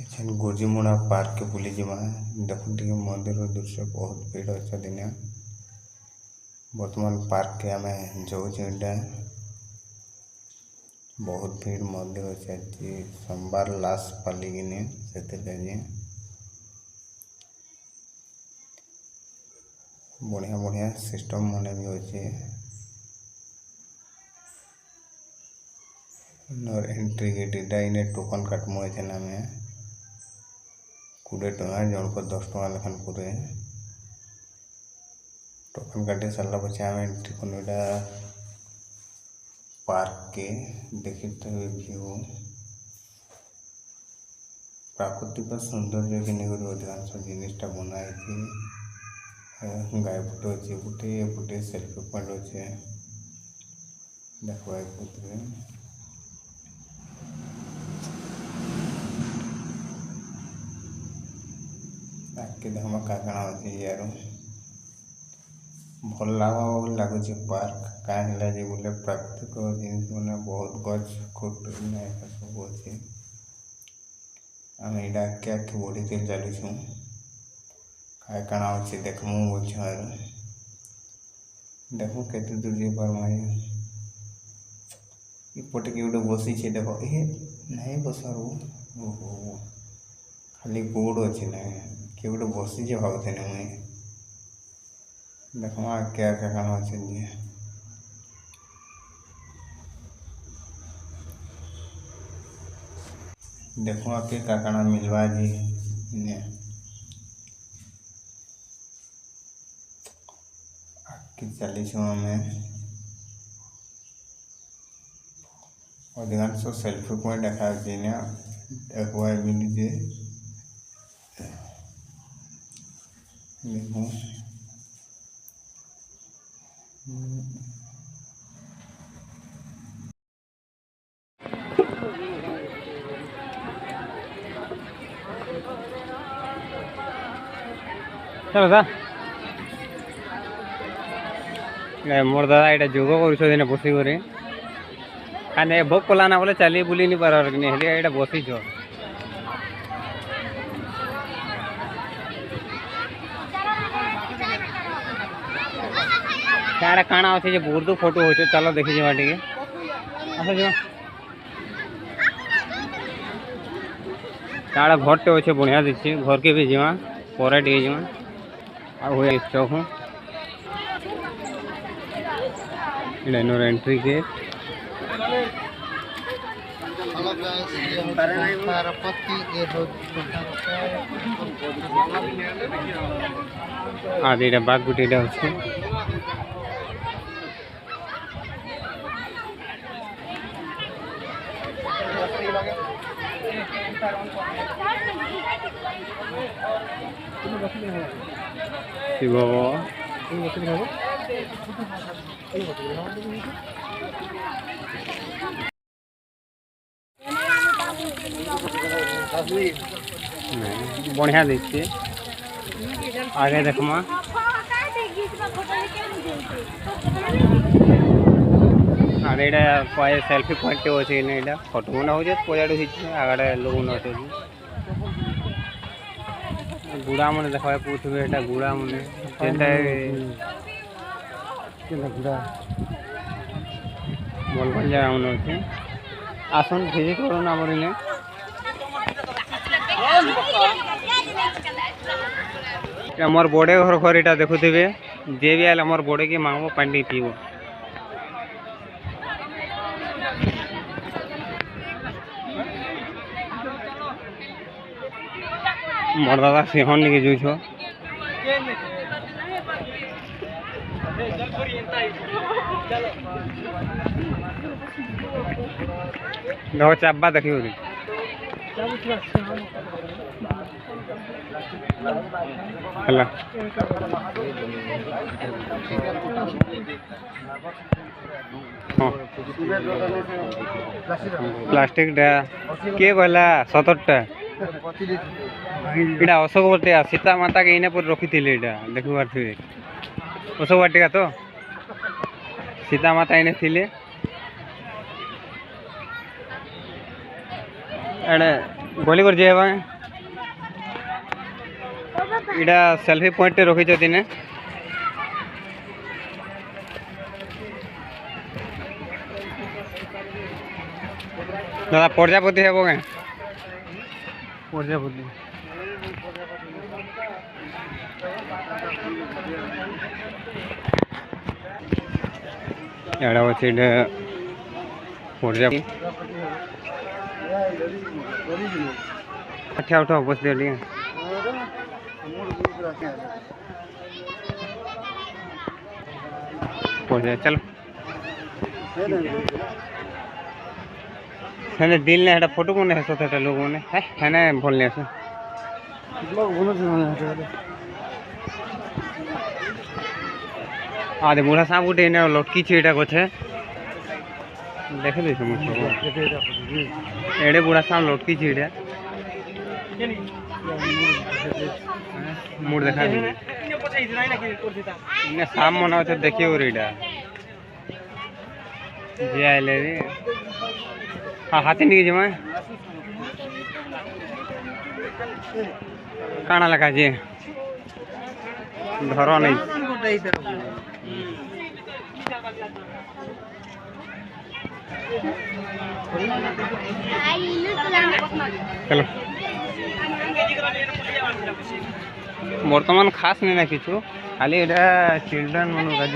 एछन गोजीमुड़ा park के बुली जिमा देखो टी मंदिर दृश्य बहुत भीड़ अच्छे दिन बर्तमान पार्क के आम जो बहुत भीड़ मंदिर अच्छे सोमवार लास्ट पाली किने से बढ़िया बढ़िया सिस्टम मन भी अच्छे एंट्री गेट इने टोकन काटमु एछन आम 20 टका जन को 10 टका लेखन पूरे टोकन काटी सारा पचे आम एंट्री करूँ पार्क के देखते व्यू प्राकृतिक सौंदर्य के नहीं अधिकांश जिनटा बनाई गाय फुटे अच्छे गोटे गोटे सेल्फी पॉइंट अच्छे देखा आगे देखा क्या अच्छे यार भल लगुच पार्क कहीं बोले प्राकृतिक जिन मैंने बहुत गच खोट सब अच्छे आम यहाँ क्या बढ़ी चलुँ क्या काण अच्छे देखमु बोल देखो केते दूर जी पार्मा इपटे कि गोटे बसी देख ए नहीं बसार ओहो खाली गोड़ अच्छे ना किए गोटे बसी भावते मुझे देख क्या क्या काम अच्छे देखो आके क्या काना मिलवा जी आगे चलीस आम अधिकांश सेल्फी पॉइंट देखा देखा मिलूचे देखो चलो दा मोर दादा यहाँ जोग कर बसिक कहीं भोग कलाना बोले चली बुली नहीं पार यहाँ बसीच क्या काण अच्छे बहुत फोटो हो चलो देखी जावा टे आस घरटे अच्छे बढ़िया दिखी घर के भी जावा पर टे जावा चौक इनर एंट्री गेट आदि बाग गुटी अच्छे शिव बढ़िया देखिए आगे देखमा आगे ये सेल्फी पॉइंट अच्छे यहाँ फोटो बना हो पजाड़ आगे लोग अच्छे गुड़ा मैंने देखा पूछे यहाँ गुड़ा मैंने भल भल जगह मैंने अच्छे आसन भिजिट करूँ आमर इन्हें मोर बड़े घर घर यहाँ देखुवे जे भी आए मोर बड़े की मांगो पानी पीब मोर दादा सिंहन लेके जूछ देखो चाबा देखिए हेलो हाँ प्लास्टिक किए कहला 70टा इटा अशोक बटिया सीता माता के इने पर रखी थी देख पारे अशोक बटिका तो सीता माता इने थिले एड़े गली कर जाए इटा सेल्फी पॉइंट रखी दिने दादा प्रजापति है क्या प्रजापति एड़ा अच्छे प्रजापति अच्छा उठा बस दे लिए चलो है दिल ने फोटो को नहीं सोता लोगों ने है ना बोलने से आधे बुढ़ा सांप उठे लटकी छीटा को देखे देखे एड़े बुढ़ा सांप लटकी छीटा मुड़ देखा इन्हें शाम मना देखिए रीटा जे आइले रे हाँ हाथी नहीं जमा काना लगा जी धरो नहीं चलो बर्तमान खास नहीं ना किछु खाली चिल्ड्रन मन का